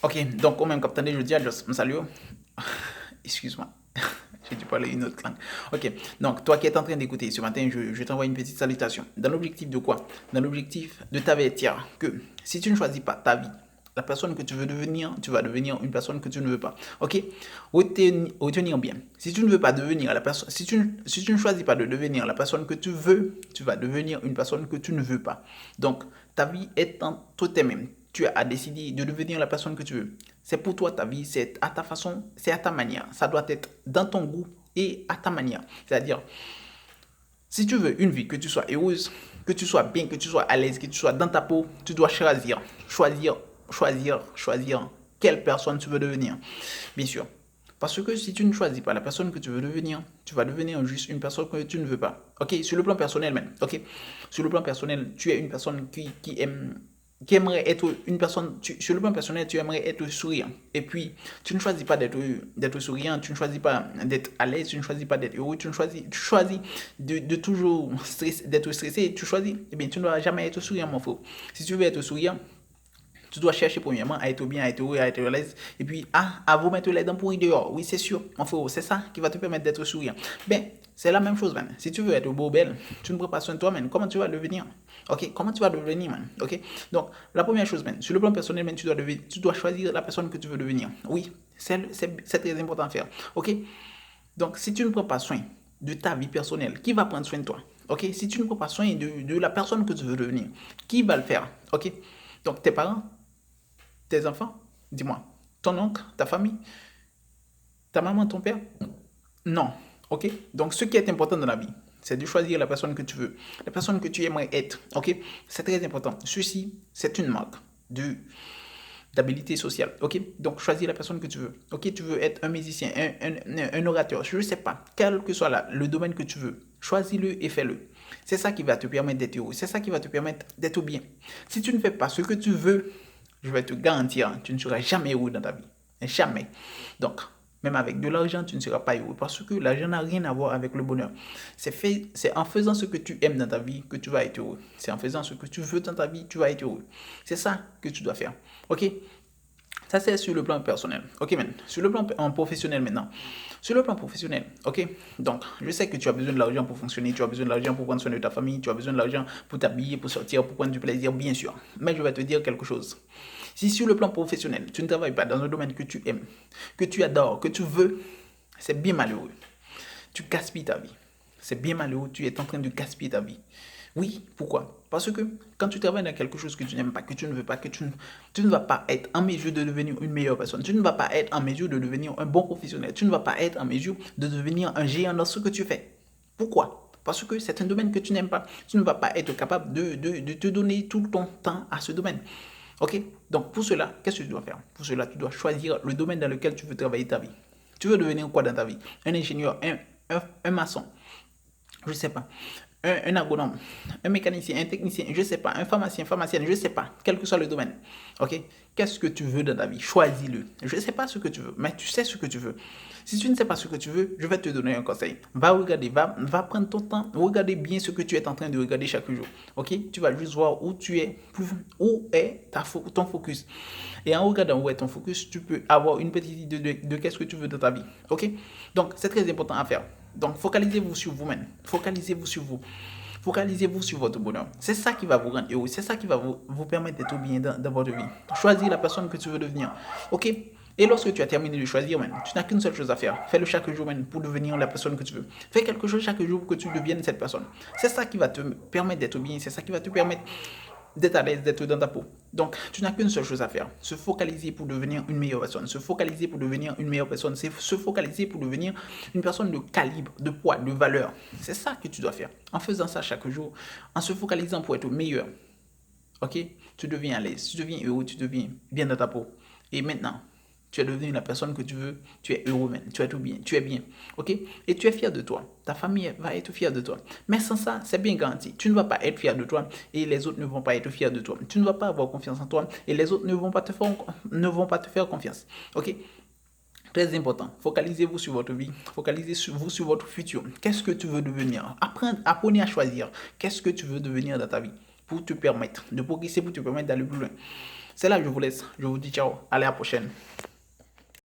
Ok, donc, au même capitaine, je dis à Joss, salut. Excuse-moi. J'ai dû parler une autre langue. Ok, donc toi qui es en train d'écouter ce matin, je t'envoie une petite salutation. Dans l'objectif de quoi? Dans l'objectif de t'avertir que si tu ne choisis pas ta vie, la personne que tu veux devenir, tu vas devenir une personne que tu ne veux pas. Ok? Retenir bien. Si tu ne veux pas devenir la personne, si tu ne choisis pas de devenir la personne que tu veux, tu vas devenir une personne que tu ne veux pas. Donc, ta vie est entre tes mains. Tu as décidé de devenir la personne que tu veux. C'est pour toi ta vie, c'est à ta façon, c'est à ta manière. Ça doit être dans ton goût et à ta manière. C'est-à-dire, si tu veux une vie que tu sois heureuse, que tu sois bien, que tu sois à l'aise, que tu sois dans ta peau, tu dois choisir quelle personne tu veux devenir. Bien sûr. Parce que si tu ne choisis pas la personne que tu veux devenir, tu vas devenir juste une personne que tu ne veux pas. Ok, sur le plan personnel même. Ok, sur le plan personnel, tu es une personne qui aimerait être une personne, sur le plan personnel, tu aimerais être souriant. Et puis, tu ne choisis pas d'être souriant, tu ne choisis pas d'être à l'aise, tu ne choisis pas d'être heureux, tu choisis de toujours d'être stressé, tu choisis, eh bien, tu ne dois jamais être souriant, mon frère. Si tu veux être souriant, tu dois chercher premièrement à être bien, à être heureux, à être à l'aise. Et puis, à vous mettre les dents pourries dehors. Oui, c'est sûr, mon frère, c'est ça qui va te permettre d'être souriant. Ben, c'est la même chose, man. Si tu veux être beau, belle, tu ne prends pas soin de toi, man. Comment tu vas devenir? Ok, comment tu vas devenir, man? Ok, donc, la première chose, man, sur le plan personnel, man, tu dois choisir la personne que tu veux devenir. Oui, c'est très important à faire. Ok, donc, si tu ne prends pas soin de ta vie personnelle, qui va prendre soin de toi? Ok, si tu ne prends pas soin de la personne que tu veux devenir, qui va le faire? Ok, donc tes parents, tes enfants, dis-moi, ton oncle, ta famille, ta maman, ton père? Non. Ok? Donc, ce qui est important dans la vie, c'est de choisir la personne que tu veux, la personne que tu aimerais être. Ok? C'est très important. Ceci, c'est une marque de d'habilité sociale. Ok? Donc, choisis la personne que tu veux. Ok? Tu veux être un musicien, un orateur, je ne sais pas, quel que soit le domaine que tu veux, choisis-le et fais-le. C'est ça qui va te permettre d'être heureux. C'est ça qui va te permettre d'être bien. Si tu ne fais pas ce que tu veux, je vais te garantir, tu ne seras jamais heureux dans ta vie. Jamais. Donc, même avec de l'argent, tu ne seras pas heureux parce que l'argent n'a rien à voir avec le bonheur. C'est en faisant ce que tu aimes dans ta vie que tu vas être heureux. C'est en faisant ce que tu veux dans ta vie, tu vas être heureux. C'est ça que tu dois faire. Ok? Ça, c'est sur le plan personnel. Ok, man. Sur le plan professionnel maintenant. Sur le plan professionnel, ok? Donc, je sais que tu as besoin de l'argent pour fonctionner, tu as besoin de l'argent pour prendre soin de ta famille, tu as besoin de l'argent pour t'habiller, pour sortir, pour prendre du plaisir, bien sûr. Mais je vais te dire quelque chose. Si sur le plan professionnel, tu ne travailles pas dans un domaine que tu aimes, que tu adores, que tu veux, c'est bien malheureux. Tu gaspilles ta vie. C'est bien malheureux, tu es en train de gaspiller ta vie. Oui, pourquoi? Parce que quand tu travailles dans quelque chose que tu n'aimes pas, que tu ne veux pas, tu ne vas pas être en mesure de devenir une meilleure personne. Tu ne vas pas être en mesure de devenir un bon professionnel. Tu ne vas pas être en mesure de devenir un géant dans ce que tu fais. Pourquoi? Parce que c'est un domaine que tu n'aimes pas. Tu ne vas pas être capable de te donner tout ton temps à ce domaine. Ok? Donc pour cela, qu'est-ce que tu dois faire? Pour cela, tu dois choisir le domaine dans lequel tu veux travailler ta vie. Tu veux devenir quoi dans ta vie? Un ingénieur, un maçon, je ne sais pas, un agronome, un mécanicien, un technicien, je ne sais pas, un pharmacien, pharmacienne, je ne sais pas, quel que soit le domaine. Ok? Qu'est-ce que tu veux dans ta vie? Choisis-le. Je ne sais pas ce que tu veux, mais tu sais ce que tu veux. Si tu ne sais pas ce que tu veux, je vais te donner un conseil. Va regarder, va prendre ton temps, regarder bien ce que tu es en train de regarder chaque jour. Ok? Tu vas juste voir où est ton focus. Et en regardant où est ton focus, tu peux avoir une petite idée de qu'est-ce que tu veux dans ta vie. Ok? Donc, c'est très important à faire. Donc, focalisez-vous sur vous-même. Focalisez-vous sur vous. Focalisez-vous sur votre bonheur. C'est ça qui va vous rendre heureux. C'est ça qui va vous permettre d'être bien dans votre vie. Choisis la personne que tu veux devenir. Ok? Et lorsque tu as terminé de choisir, man, tu n'as qu'une seule chose à faire. Fais-le chaque jour, man, pour devenir la personne que tu veux. Fais quelque chose chaque jour pour que tu deviennes cette personne. C'est ça qui va te permettre d'être bien. C'est ça qui va te permettre d'être à l'aise, d'être dans ta peau. Donc, tu n'as qu'une seule chose à faire. Se focaliser pour devenir une meilleure personne. Se focaliser pour devenir une meilleure personne. C'est se focaliser pour devenir une personne de calibre, de poids, de valeur. C'est ça que tu dois faire. En faisant ça chaque jour, en se focalisant pour être meilleur, ok, tu deviens à l'aise, tu deviens heureux, tu deviens bien dans ta peau. Et maintenant, tu es devenu la personne que tu veux, tu es heureux, même, tu es tout bien, tu es bien, ok? Et tu es fier de toi, ta famille va être fière de toi. Mais sans ça, c'est bien garanti, tu ne vas pas être fier de toi et les autres ne vont pas être fiers de toi. Tu ne vas pas avoir confiance en toi et les autres ne vont pas te faire confiance, ok? Très important, focalisez-vous sur votre vie, focalisez-vous sur votre futur. Qu'est-ce que tu veux devenir? Apprenez à choisir. Qu'est-ce que tu veux devenir dans ta vie pour te permettre de progresser, pour te permettre d'aller plus loin. C'est là que je vous laisse. Je vous dis ciao. Allez, à la prochaine.